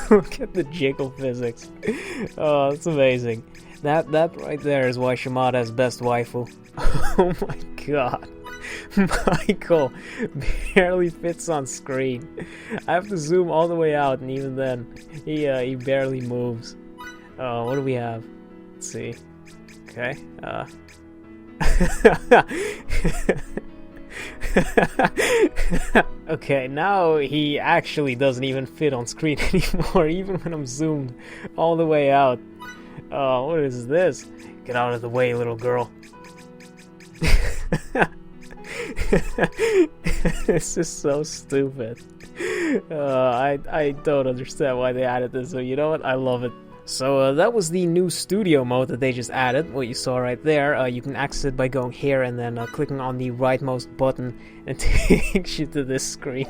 Look at the jiggle physics. Oh, it's amazing. That right there is why Shimada is best waifu. Oh my god. Michael barely fits on screen. I have to zoom all the way out, and even then, he barely moves. What do we have? Let's see. Okay. Okay, now he actually doesn't even fit on screen anymore, even when I'm zoomed all the way out. Oh, what is this? Get out of the way, little girl. This is so stupid. I don't understand why they added this, so you know what? I love it. So that was the new studio mode that they just added, what you saw right there. You can access it by going here and then clicking on the rightmost button, and it takes you to this screen.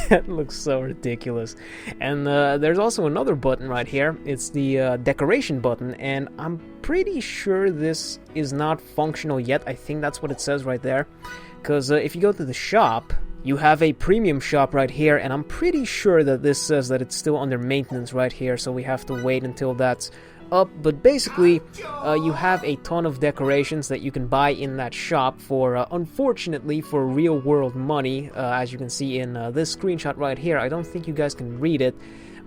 That looks so ridiculous. And there's also another button right here. It's the decoration button, and I'm pretty sure this is not functional yet. I think that's what it says right there. Because if you go to the shop, you have a premium shop right here, and I'm pretty sure that this says that it's still under maintenance right here, so we have to wait until that's up. But basically, you have a ton of decorations that you can buy in that shop for, unfortunately, for real-world money, as you can see in this screenshot right here. I don't think you guys can read it,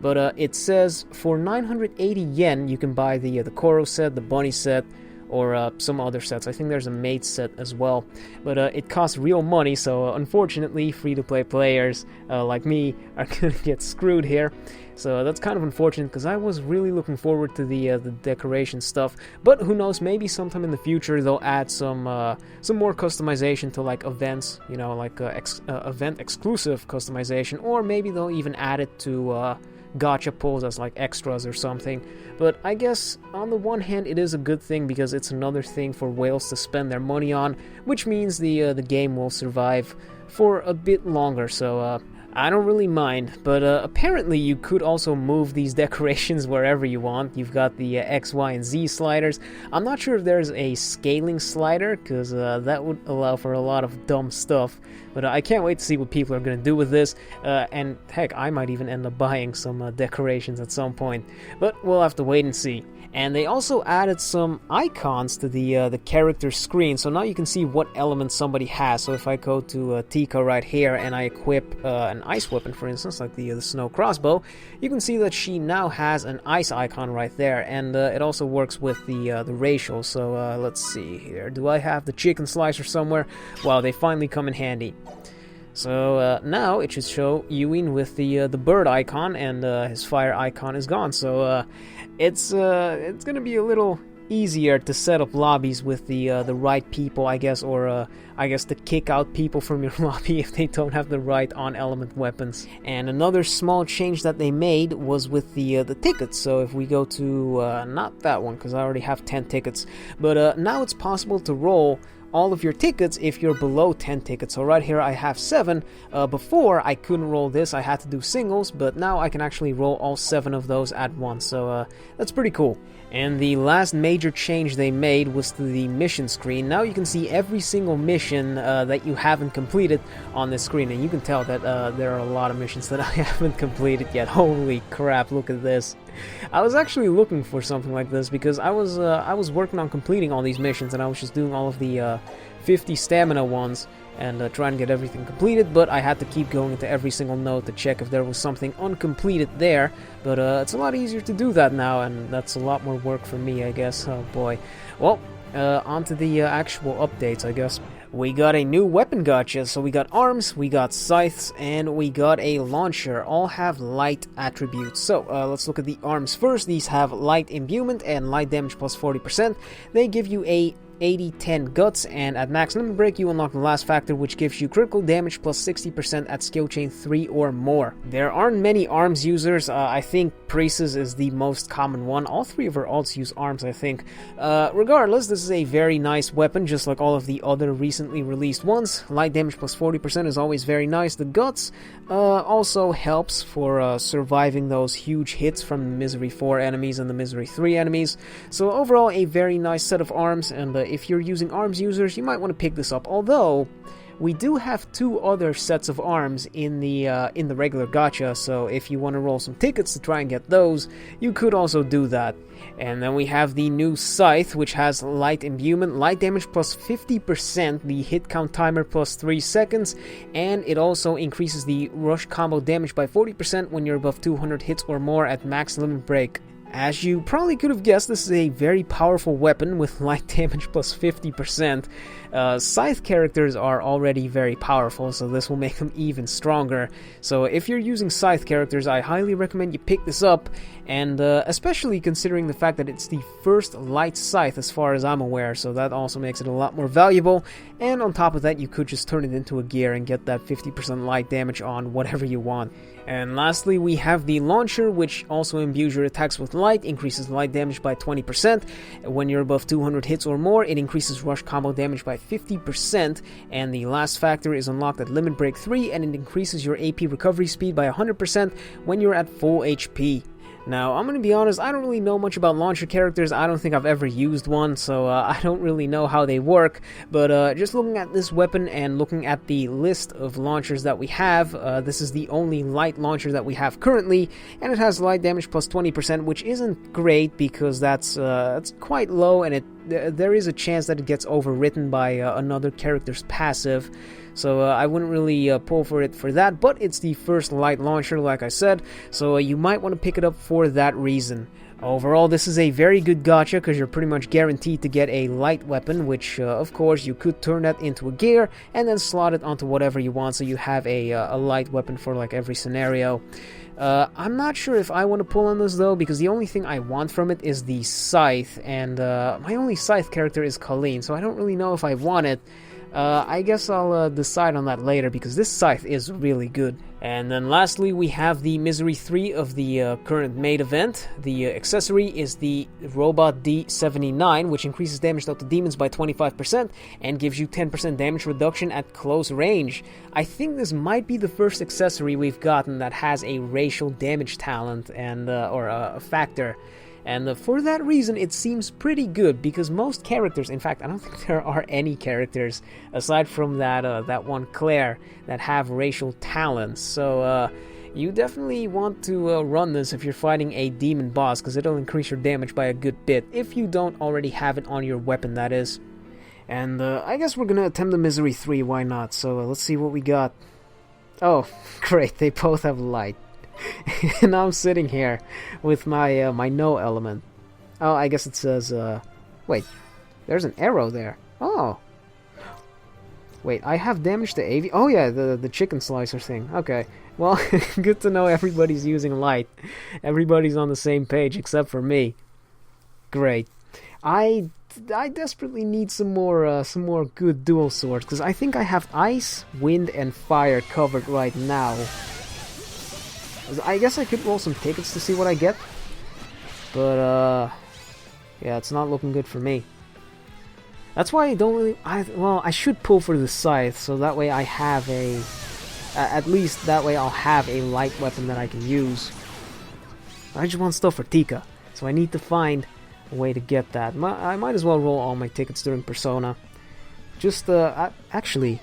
but it says for 980 yen, you can buy the Koro set, the bunny set, or some other sets. I think there's a maid set as well, but it costs real money, so unfortunately free-to-play players like me are gonna get screwed here. So that's kind of unfortunate, because I was really looking forward to the decoration stuff. But who knows, maybe sometime in the future they'll add some more customization to like events, you know, like event exclusive customization, or maybe they'll even add it to gacha pulls as like extras or something. But I guess on the one hand it is a good thing, because it's another thing for whales to spend their money on, which means the game will survive for a bit longer. So I don't really mind, but apparently you could also move these decorations wherever you want. You've got the X, Y, and Z sliders. I'm not sure if there's a scaling slider, because that would allow for a lot of dumb stuff. But I can't wait to see what people are going to do with this. And heck, I might even end up buying some decorations at some point. But we'll have to wait and see. And they also added some icons to the character screen, so now you can see what elements somebody has. So if I go to Tika right here and I equip an ice weapon, for instance, like the snow crossbow, you can see that she now has an ice icon right there, and it also works with the racial. So let's see here. Do I have the chicken slicer somewhere? Wow, they finally come in handy. So now it should show Ewing with the bird icon, and his fire icon is gone. So it's gonna be a little easier to set up lobbies with the right people, I guess, or I guess to kick out people from your lobby if they don't have the right on-element weapons. And another small change that they made was with the tickets. So if we go to not that one, because I already have 10 tickets, but now it's possible to roll all of your tickets if you're below 10 tickets. So right here I have 7. Before I couldn't roll this, I had to do singles, but now I can actually roll all 7 of those at once. So that's pretty cool. And the last major change they made was to the mission screen. Now you can see every single mission that you haven't completed on this screen, and you can tell that there are a lot of missions that I haven't completed yet. Holy crap, look at this. I was actually looking for something like this, because I was working on completing all these missions, and I was just doing all of the 50 stamina ones and trying to get everything completed, but I had to keep going into every single node to check if there was something uncompleted there. But it's a lot easier to do that now, and that's a lot more work for me, I guess. Oh boy. Well, on to the actual updates, I guess. We got a new weapon gacha, so we got arms, we got scythes, and we got a launcher. All have light attributes. So let's look at the arms first. These have light imbuement and light damage plus 40%. They give you a 80-10 guts, and at max limit break you unlock the last factor, which gives you critical damage plus 60% at skill chain 3 or more. There aren't many arms users. I think Priestess is the most common one. All 3 of her alts use arms, I think. Regardless, this is a very nice weapon, just like all of the other recently released ones. Light damage plus 40% is always very nice. The guts also helps for surviving those huge hits from the Misery 4 enemies and the Misery 3 enemies. So overall, a very nice set of arms, and if you're using arms users, you might want to pick this up. Although, we do have 2 other sets of arms in the regular gacha, so if you want to roll some tickets to try and get those, you could also do that. And then we have the new Scythe, which has light imbuement, light damage plus 50%, the hit count timer plus 3 seconds, and it also increases the rush combo damage by 40% when you're above 200 hits or more at max limit break. As you probably could have guessed, this is a very powerful weapon with light damage plus 50%. Scythe characters are already very powerful, so this will make them even stronger. So if you're using Scythe characters, I highly recommend you pick this up, and especially considering the fact that it's the first light Scythe as far as I'm aware, so that also makes it a lot more valuable. And on top of that, you could just turn it into a gear and get that 50% light damage on whatever you want. And lastly, we have the launcher, which also imbues your attacks with light, increases light damage by 20%. When you're above 200 hits or more, it increases rush combo damage by 50%. And the last factor is unlocked at limit break 3, and it increases your AP recovery speed by 100% when you're at full HP. Now, I'm going to be honest, I don't really know much about launcher characters. I don't think I've ever used one, so I don't really know how they work. But just looking at this weapon and looking at the list of launchers that we have, this is the only light launcher that we have currently, and it has light damage plus 20%, which isn't great because that's quite low, and there is a chance that it gets overwritten by another character's passive. So I wouldn't really pull for it for that, but it's the first light launcher, like I said, so you might want to pick it up for that reason. Overall, this is a very good gacha because you're pretty much guaranteed to get a light weapon, which of course you could turn that into a gear and then slot it onto whatever you want, so you have a light weapon for like every scenario. I'm not sure if I want to pull on this though, because the only thing I want from it is the Scythe, and my only Scythe character is Colleen, so I don't really know if I want it. I guess I'll decide on that later, because this Scythe is really good. And then lastly, we have the Misery 3 of the current Maid event. The accessory is the Robot D79, which increases damage dealt to demons by 25% and gives you 10% damage reduction at close range. I think this might be the first accessory we've gotten that has a racial damage talent and or a factor. And for that reason, it seems pretty good, because most characters, in fact, I don't think there are any characters, aside from that one Claire, that have racial talents. So, you definitely want to run this if you're fighting a demon boss, because it'll increase your damage by a good bit, if you don't already have it on your weapon, that is. And I guess we're gonna attempt the Misery 3, why not? So, let's see what we got. Oh, great, they both have light. And I'm sitting here with my my no element. Oh, I guess it says, wait, there's an arrow there. Oh. Wait, I have damage to AV? Oh yeah, the chicken slicer thing. Okay, well, good to know everybody's using light. Everybody's on the same page except for me. Great. I desperately need some more good dual swords, because I think I have ice, wind, and fire covered right now. I guess I could roll some tickets to see what I get, but yeah, it's not looking good for me. That's why I don't really. Well, I should pull for the Scythe, so that way I have a. At least that way I'll have a light weapon that I can use. I just want stuff for Tika, so I need to find a way to get that. I might as well roll all my tickets during Persona. Just actually,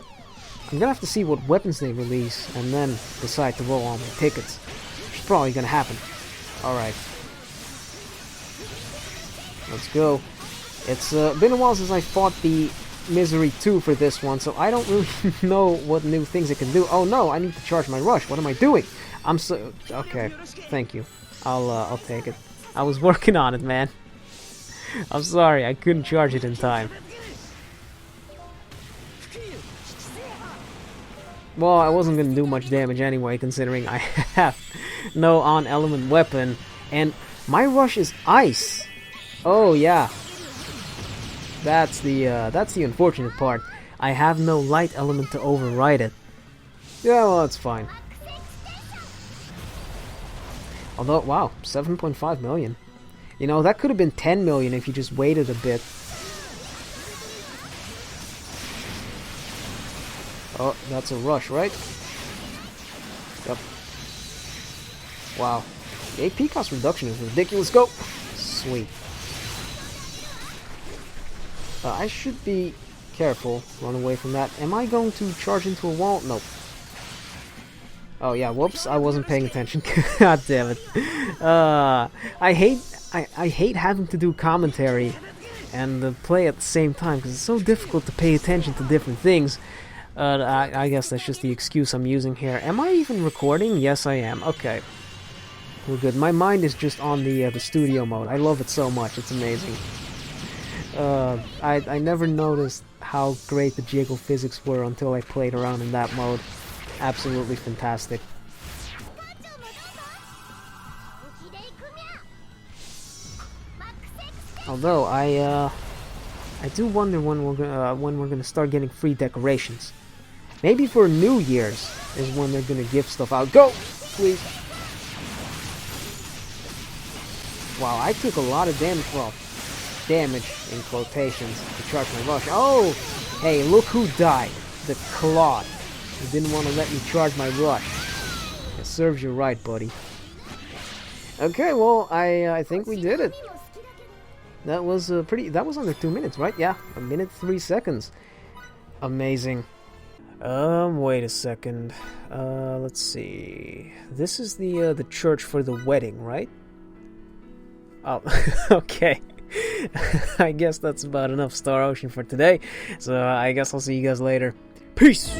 I'm gonna have to see what weapons they release and then decide to roll all my tickets. Which is probably gonna happen. Alright. Let's go. It's been a while since I fought the Misery 2 for this one, so I don't really know what new things it can do. Oh no, I need to charge my rush. What am I doing? I'm so... Okay, thank you. I'll take it. I was working on it, man. I'm sorry, I couldn't charge it in time. Well, I wasn't gonna do much damage anyway, considering I have no on-element weapon, and my rush is ice. Oh yeah, that's the unfortunate part. I have no light element to override it. Yeah, well, that's fine. Although, wow, 7.5 million. You know, that could have been 10 million if you just waited a bit. Oh, that's a rush, right? Yep. Wow. The AP cost reduction is ridiculous. Go! Sweet. I should be careful. Run away from that. Am I going to charge into a wall? Nope. Oh yeah, whoops, I wasn't paying attention. God damn it. I hate having to do commentary and play at the same time, because it's so difficult to pay attention to different things. I guess that's just the excuse I'm using here. Am I even recording? Yes, I am. Okay. We're good. My mind is just on the studio mode. I love it so much. It's amazing. I never noticed how great the jiggle physics were until I played around in that mode. Absolutely fantastic. Although I do wonder when we're gonna start getting free decorations. Maybe for New Year's is when they're gonna give stuff out. Go, please. Wow, I took a lot of damage. Well, damage in quotations to charge my rush. Oh, hey, look who died. The Claude. You didn't want to let me charge my rush. It serves you right, buddy. Okay, well, I think we did it. That was that was under 2 minutes, right? Yeah, 1 minute 3 seconds. Amazing. Wait a second. Let's see. This is the church for the wedding, right? Oh, okay. I guess that's about enough Star Ocean for today. So I guess I'll see you guys later. Peace!